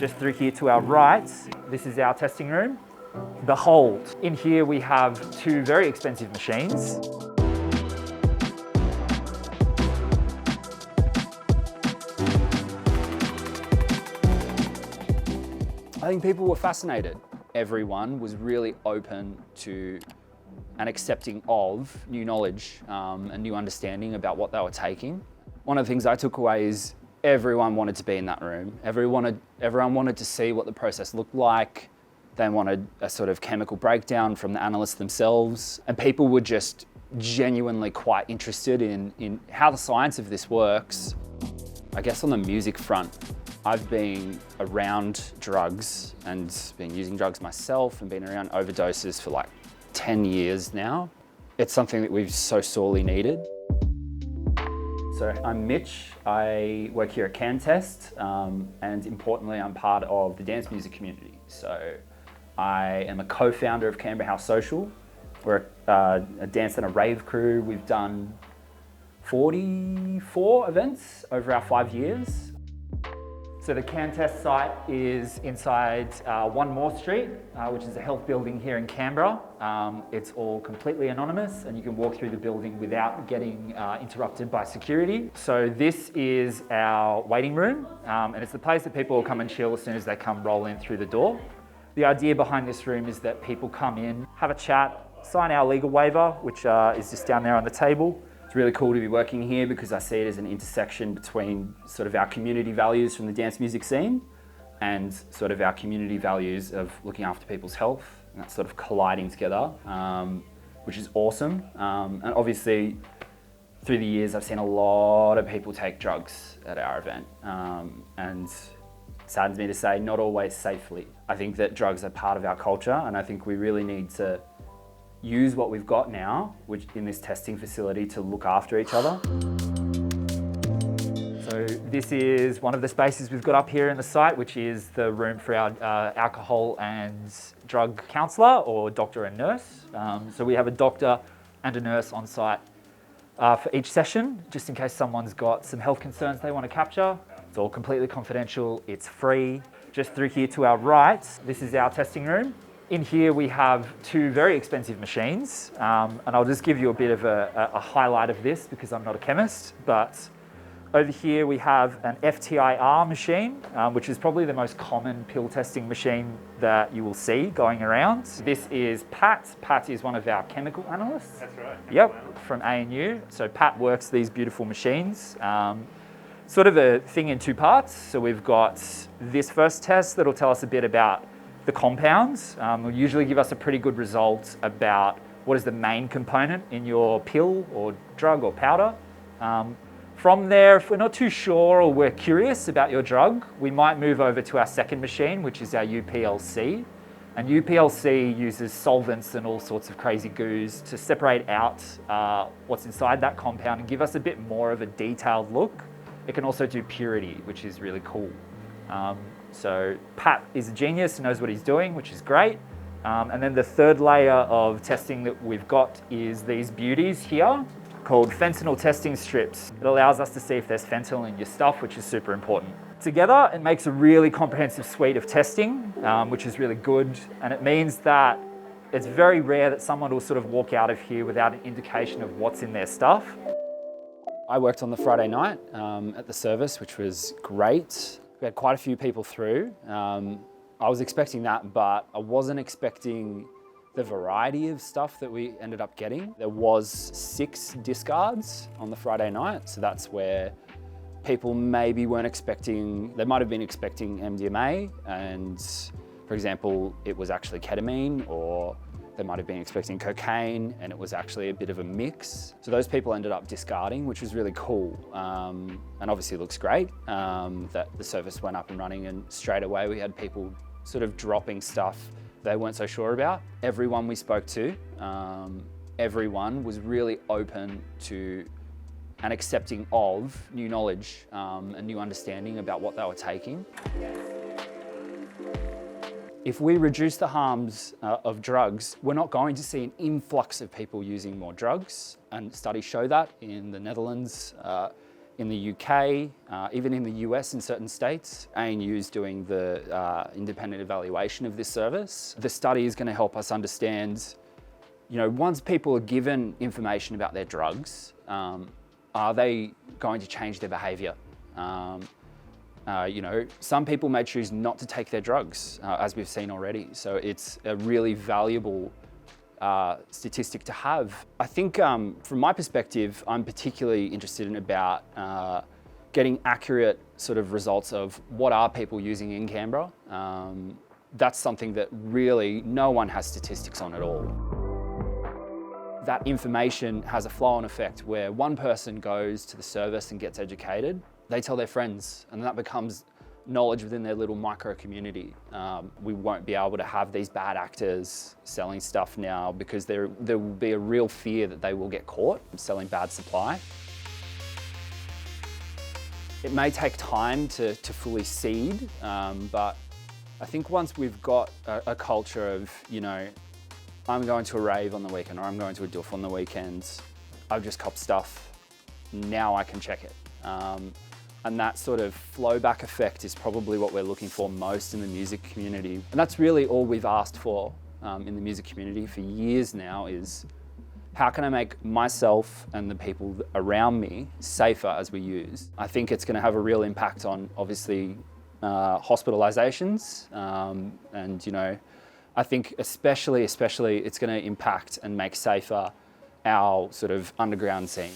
Just through here to our right, this is our testing room. The Hold. In here we have two very expensive machines. I think people were fascinated. Everyone was really open to and accepting of new knowledge and new understanding about what they were taking. One of the things I took away is everyone wanted to be in that room. Everyone wanted to see what the process looked like. They wanted a sort of chemical breakdown from the analysts themselves. And people were just genuinely quite interested in how the science of this works. I guess on the music front, I've been around drugs and been using drugs myself and been around overdoses for like 10 years now. It's something that we've so sorely needed. So I'm Mitch, I work here at CanTest, and importantly I'm part of the dance music community. So I am a co-founder of Canberra House Social. We're a dance and a rave crew. We've done 44 events over our 5 years. So the CanTest site is inside One More Street, which is a health building here in Canberra. It's all completely anonymous and you can walk through the building without getting interrupted by security. So this is our waiting room and it's the place that people will come and chill as soon as they come roll in through the door. The idea behind this room is that people come in, have a chat, sign our legal waiver, which is just down there on the table. It's really cool to be working here because I see it as an intersection between sort of our community values from the dance music scene and sort of our community values of looking after people's health, and that's sort of colliding together, which is awesome. And obviously through the years I've seen a lot of people take drugs at our event, and it saddens me to say not always safely. I think that drugs are part of our culture and I think we really need to use what we've got now, which in this testing facility, to look after each other. So this is one of the spaces we've got up here in the site, which is the room for our alcohol and drug counsellor, or doctor and nurse. So we have a doctor and a nurse on site for each session, just in case someone's got some health concerns they want to capture. It's all completely confidential, it's free. Just through here to our right, this is our testing room. In here we have two very expensive machines, and I'll just give you a bit of a highlight of this because I'm not a chemist, but over here we have an FTIR machine, which is probably the most common pill testing machine that you will see going around. This is Pat. Pat is one of our chemical analysts. That's right. Yep, from ANU. So Pat works these beautiful machines. Sort of a thing in two parts. So we've got this first test that'll tell us a bit about the compounds. Will usually give us a pretty good result about what is the main component in your pill or drug or powder. From there, if we're not too sure or we're curious about your drug, we might move over to our second machine, which is our UPLC. And UPLC uses solvents and all sorts of crazy goos to separate out what's inside that compound and give us a bit more of a detailed look. It can also do purity, which is really cool. So Pat is a genius and knows what he's doing, which is great. And then the third layer of testing that we've got is these beauties here called fentanyl testing strips. It allows us to see if there's fentanyl in your stuff, which is super important. Together, it makes a really comprehensive suite of testing, which is really good. And it means that it's very rare that someone will sort of walk out of here without an indication of what's in their stuff. I worked on the Friday night at the service, which was great. We had quite a few people through. I was expecting that, but I wasn't expecting the variety of stuff that we ended up getting. There was 6 discards on the Friday night, so that's where people maybe weren't expecting, they might have been expecting MDMA, and for example, it was actually ketamine, or they might have been expecting cocaine and it was actually a bit of a mix. So those people ended up discarding, which was really cool. And obviously it looks great that the service went up and running, and straight away we had people sort of dropping stuff they weren't so sure about. Everyone we spoke to, everyone was really open to and accepting of new knowledge and new understanding about what they were taking. If we reduce the harms of drugs, we're not going to see an influx of people using more drugs. And studies show that in the Netherlands, in the UK, even in the US in certain states. ANU is doing the independent evaluation of this service. The study is going to help us understand, once people are given information about their drugs, are they going to change their behaviour? Some people may choose not to take their drugs, as we've seen already. So it's a really valuable statistic to have. I think from my perspective, I'm particularly interested in about getting accurate sort of results of what are people using in Canberra. That's something that really no one has statistics on at all. That information has a flow-on effect where one person goes to the service and gets educated, they tell their friends, and that becomes knowledge within their little micro community. We won't be able to have these bad actors selling stuff now because there will be a real fear that they will get caught selling bad supply. It may take time to fully seed, but I think once we've got a culture of, I'm going to a rave on the weekend or I'm going to a doof on the weekends, I've just copped stuff, now I can check it. And that sort of flow back effect is probably what we're looking for most in the music community. And that's really all we've asked for in the music community for years now is, how can I make myself and the people around me safer as we use? I think it's going to have a real impact on, obviously, hospitalizations. And, I think especially it's going to impact and make safer our sort of underground scene.